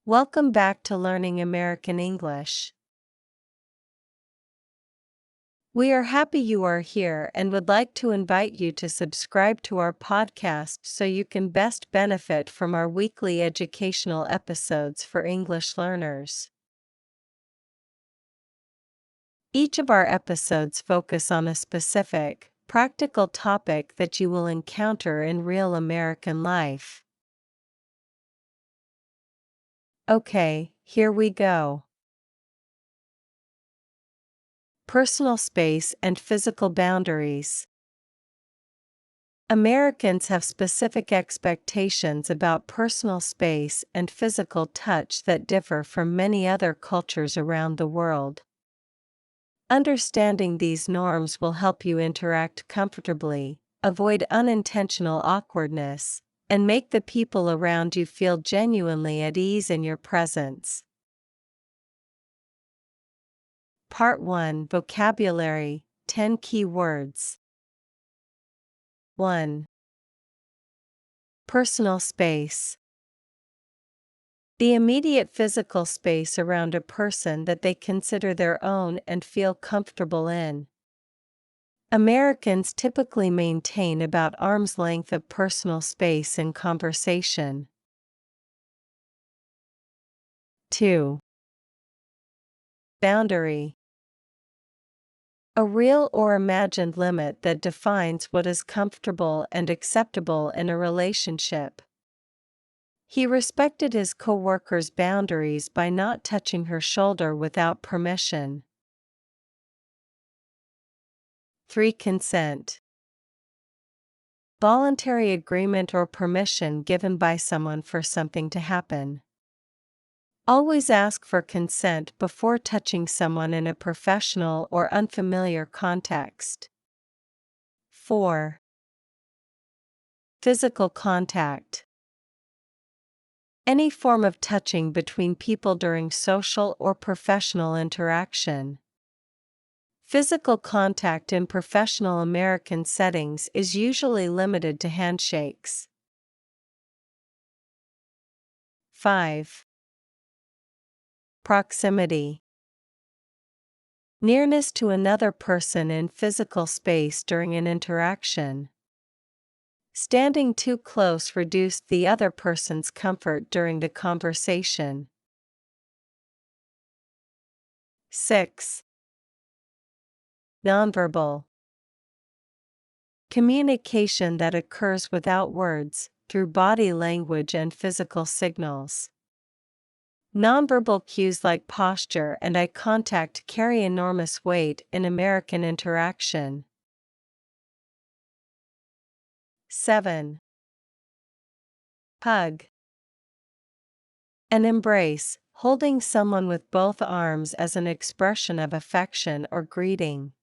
Welcome back to Learning American English. We are happy you are here and would like to invite you to subscribe to our podcast so you can best benefit from our weekly educational episodes for English learners. Each of our episodes focus on a specific, practical topic that you will encounter in real American life. Okay, here we go. Personal space and physical boundaries. Americans have specific expectations about personal space and physical touch that differ from many other cultures around the world. Understanding these norms will help you interact comfortably, avoid unintentional awkwardness, and make the people around you feel genuinely at ease in your presence. Part 1 Vocabulary 10 Key Words. 1. Personal space. The immediate physical space around a person that they consider their own and feel comfortable in. Americans typically maintain about arm's length of personal space in conversation. 2. Boundary. A real or imagined limit that defines what is comfortable and acceptable in a relationship. He respected his coworker's boundaries by not touching her shoulder without permission. 3. Consent. Voluntary agreement or permission given by someone for something to happen. Always ask for consent before touching someone in a professional or unfamiliar context. 4. Physical contact. Any form of touching between people during social or professional interaction. Physical contact in professional American settings is usually limited to handshakes. 5. Proximity. Nearness to another person in physical space during an interaction. Standing too close reduced the other person's comfort during the conversation. 6. Nonverbal. Communication that occurs without words, through body language and physical signals. Nonverbal cues like posture and eye contact carry enormous weight in American interaction. 7. Hug. An embrace, holding someone with both arms as an expression of affection or greeting.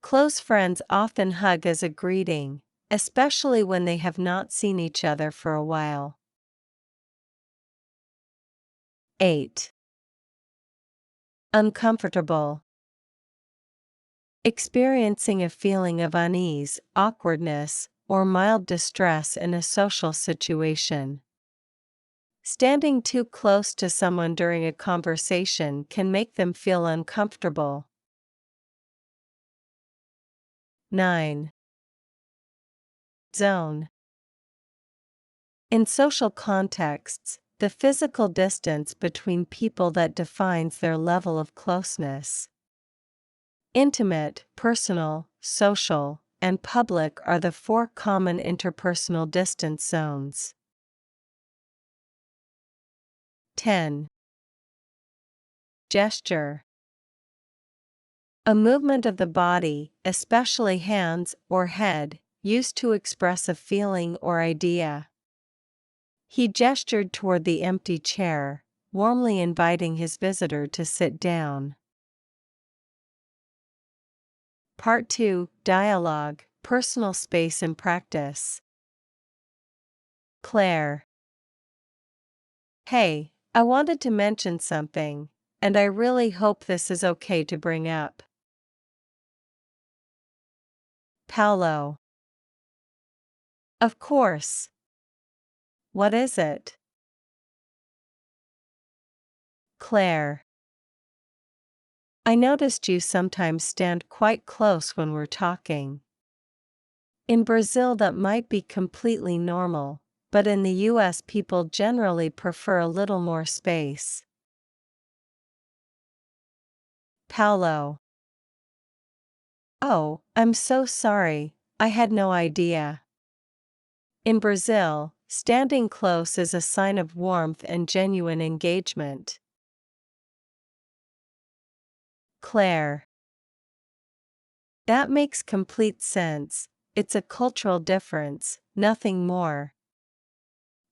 Close friends often hug as a greeting, especially when they have not seen each other for a while. 8. Uncomfortable. Experiencing a feeling of unease, awkwardness, or mild distress in a social situation. Standing too close to someone during a conversation can make them feel uncomfortable. 9. Zone. In social contexts, the physical distance between people that defines their level of closeness. Intimate, personal, social, and public are the 4 common interpersonal distance zones. 10. Gesture. A movement of the body, especially hands or head, used to express a feeling or idea. He gestured toward the empty chair, warmly inviting his visitor to sit down. Part 2 Dialogue, Personal Space and Practice. Claire. Hey, I wanted to mention something, and I really hope this is okay to bring up. Paolo. Of course. What is it? Claire. I noticed you sometimes stand quite close when we're talking. In Brazil, that might be completely normal, but in the US, people generally prefer a little more space. Paulo. Oh, I'm so sorry, I had no idea. In Brazil, standing close is a sign of warmth and genuine engagement. Claire. That makes complete sense. It's a cultural difference, nothing more.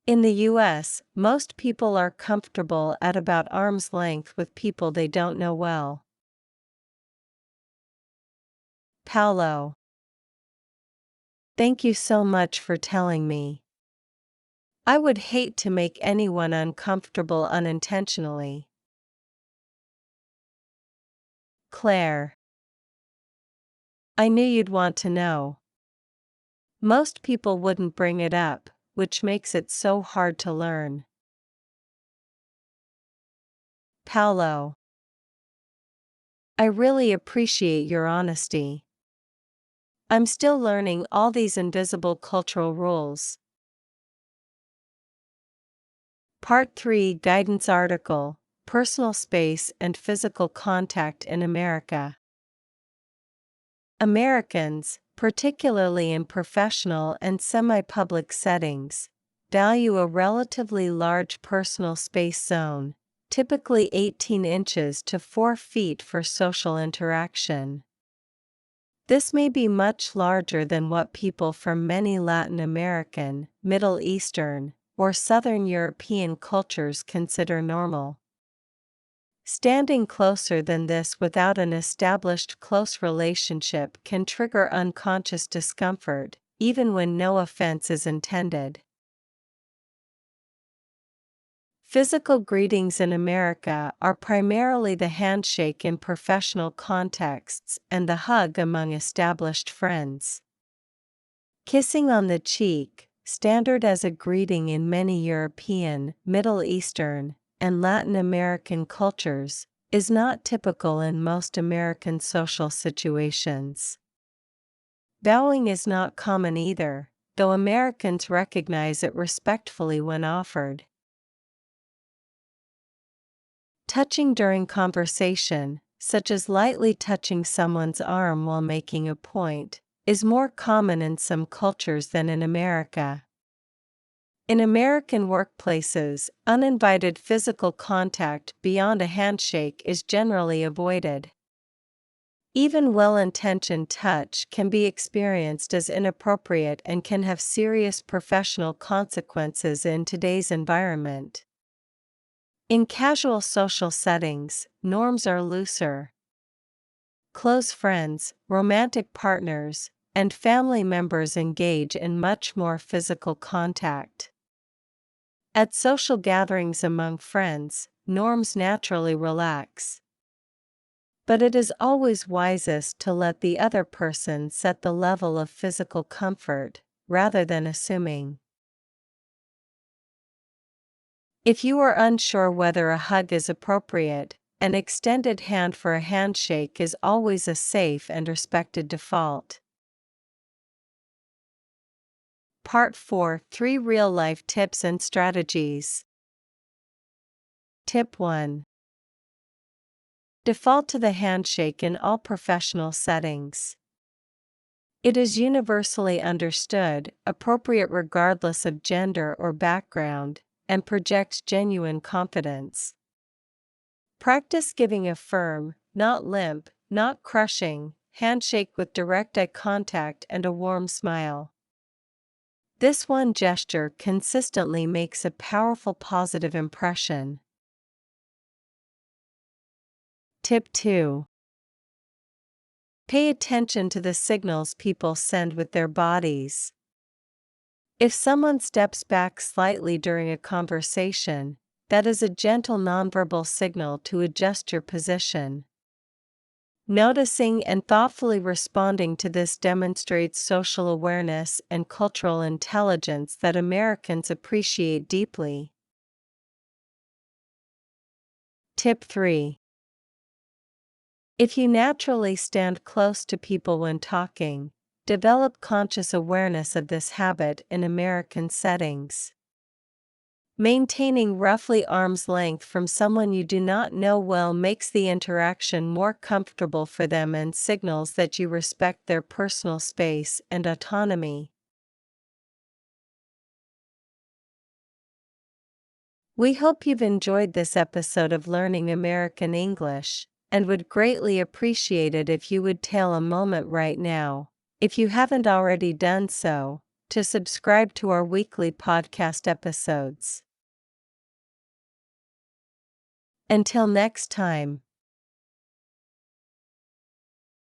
In the US, most people are comfortable at about arm's length with people they don't know well. Paulo. Thank you so much for telling me. I would hate to make anyone uncomfortable unintentionally. Claire. I knew you'd want to know. Most people wouldn't bring it up, which makes it so hard to learn. Paulo. I really appreciate your honesty. I'm still learning all these invisible cultural rules. Part 3 Guidance Article, Personal Space and Physical Contact in America. Americans, particularly in professional and semi-public settings, value a relatively large personal space zone, typically 18 inches to 4 feet for social interaction. This may be much larger than what people from many Latin American, Middle Eastern, or Southern European cultures consider normal. Standing closer than this without an established close relationship can trigger unconscious discomfort, even when no offense is intended. Physical greetings in America are primarily the handshake in professional contexts and the hug among established friends. Kissing on the cheek, standard as a greeting in many European, Middle Eastern, and Latin American cultures, is not typical in most American social situations. Bowing is not common either, though Americans recognize it respectfully when offered. Touching during conversation, such as lightly touching someone's arm while making a point, is more common in some cultures than in America. In American workplaces, uninvited physical contact beyond a handshake is generally avoided. Even well-intentioned touch can be experienced as inappropriate and can have serious professional consequences in today's environment. In casual social settings, norms are looser. Close friends, romantic partners, and family members engage in much more physical contact. At social gatherings among friends, norms naturally relax. But it is always wisest to let the other person set the level of physical comfort, rather than assuming. If you are unsure whether a hug is appropriate, an extended hand for a handshake is always a safe and respected default. Part 4 3 Real-life tips and strategies. Tip 1. Default to the handshake in all professional settings. It is universally understood, appropriate regardless of gender or background, and projects genuine confidence. Practice giving a firm, not limp, not crushing, handshake with direct eye contact and a warm smile. This one gesture consistently makes a powerful positive impression. Tip 2. Pay attention to the signals people send with their bodies. If someone steps back slightly during a conversation, that is a gentle nonverbal signal to adjust your position. Noticing and thoughtfully responding to this demonstrates social awareness and cultural intelligence that Americans appreciate deeply. Tip 3. If you naturally stand close to people when talking, develop conscious awareness of this habit in American settings. Maintaining roughly arm's length from someone you do not know well makes the interaction more comfortable for them and signals that you respect their personal space and autonomy. We hope you've enjoyed this episode of Learning American English, and would greatly appreciate it if you would take a moment right now, if you haven't already done so, to subscribe to our weekly podcast episodes. Until next time.